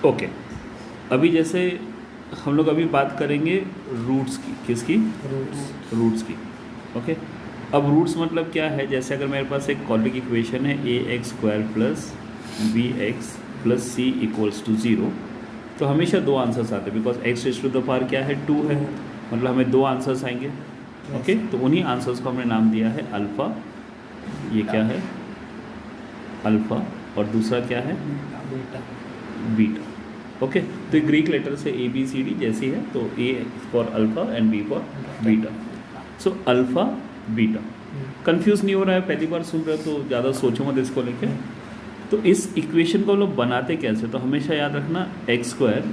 Okay, अभी जैसे हम लोग अभी बात करेंगे रूट्स की, किसकी? रूट्स की। ओके, अब रूट्स मतलब क्या है? जैसे अगर मेरे पास एक क्वाड्रेटिक इक्वेशन है a x square plus b x plus c equals to 0, तो हमेशा दो आंसर्स आते हैं, because x raise to the power क्या है? 2 है, मतलब हमें दो आंसर्स आएंगे। ओके, तो उन्हीं आंसर्स को हमने नाम दिया है अल्फ़ा। ये क्या है? अल्फ़ा। और दूसरा क्या है? बीटा। ओके, तो ये ग्रीक लेटर से ए बी सी डी जैसी है, तो A for alpha and B for beta. So alpha beta. Confuse नहीं हो रहा है? पहली बार सुन रहे हो तो ज़्यादा सोचो मत इसको लेके। तो इस इक्वेशन को लोग बनाते कैसे? तो हमेशा याद रखना x square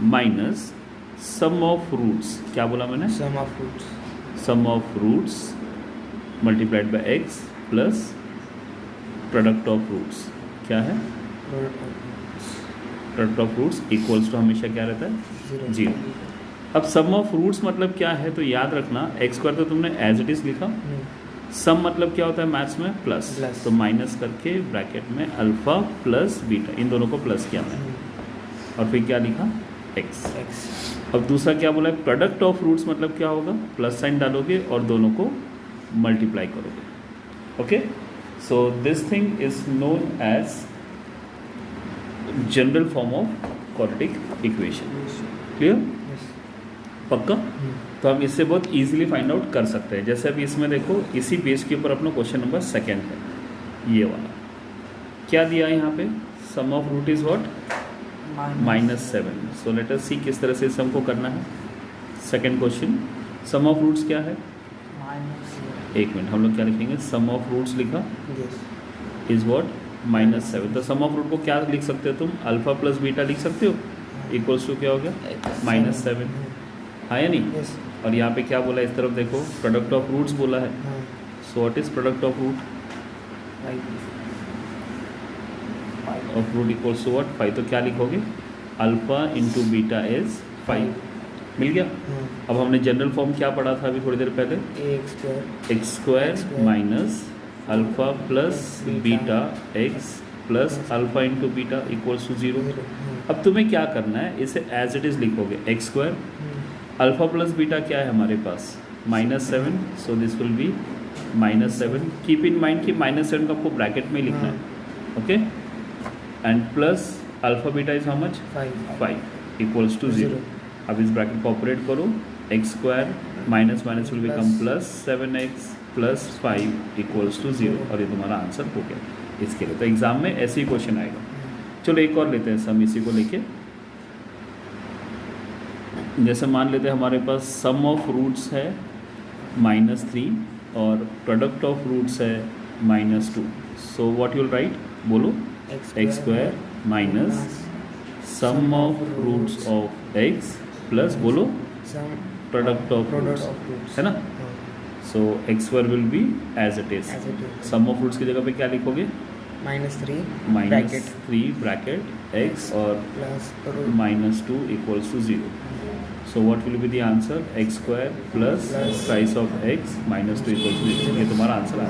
minus sum of roots. क्या बोला मैंने? Sum of roots multiplied by x plus product of roots. क्या है? Product of roots equals to हमेशा क्या रहता है? 0। अब सम ऑफ रूट्स मतलब क्या है? तो याद रखना एक्स स्क्वायर तो तुमने एज इट इज़ लिखा, सम मतलब क्या होता है मैथ्स में? प्लस। तो माइनस करके ब्रैकेट में अल्फ़ा प्लस बीटा, इन दोनों को प्लस किया मैंने, और फिर क्या लिखा? एक्स। अब दूसरा क्या बोला है? प्रोडक्ट ऑफ रूट्स मतलब क्या होगा? प्लस साइन डालोगे और दोनों को मल्टीप्लाई करोगे। Okay, so this thing is known as general form of quadratic equation. Clear? पक्का? तो हम इससे बहुत इजीली फाइंड आउट कर सकते हैं। जैसे अभी इसमें देखो, इसी बेस के ऊपर अपना क्वेश्चन नंबर 2 है, ये वाला। क्या दिया है यहाँ पे? Sum of root is what? -7। So let us see किस तरह से सम को करना है। Second question, sum of roots क्या है? एक मिनट, हम लोग क्या लिखेंगे? सम ऑफ रूट्स लिखा इज व्हाट? -7। तो सम ऑफ रूट को क्या लिख सकते हो तुम? अल्फा प्लस बीटा लिख सकते हो, इक्वल्स टू क्या हो गया? -7। हाँ या नहीं? और यहाँ पे क्या बोला? इस तरफ देखो, प्रोडक्ट ऑफ रूट्स बोला है। So what is product of root? Of root equals to what? 5। तो क्या लिखोगे? Alpha into beta is 5। मिल गया? अब हमने जनरल फॉर्म क्या पढ़ा था अभी थोड़ी देर पहले? X square minus alpha plus beta x plus alpha into beta equals to 0। अब तुम्हें क्या करना है? इसे एज इट इज़ लिखोगे। X square alpha plus beta क्या है हमारे पास? -7। So this will be -7। Keep in mind कि -7 को आपको ब्रैकेट में लिखना है। Okay, and plus alpha beta is how much? 5 equals to 0। अब इस ब्रैकेट को ऑपरेट करो, x square minus minus will become plus 7x plus 5 equals to 0, और ये तुम्हारा आंसर हो गया इसके लिए। तो एग्जाम में ऐसे ही क्वेश्चन आएगा। चलो एक और लेते हैं सम इसी को लेके। जैसे मान लेते हैं हमारे पास सम ऑफ रूट्स है -3 और प्रोडक्ट ऑफ रूट्स है -2। So what you'll write? बोलो। X square minus sum of roots of x plus बोलो प्रोडक्ट ऑफ रूट्स, है ना? So x square will be as it is. Sum of roots की जगह पे क्या लिखोगे? -3 ब्रैकेट एक्स और -2 equals to 0। So what will be the answer? X square plus price of x -2 equals to 0। ये तुम्हारा आंसर है।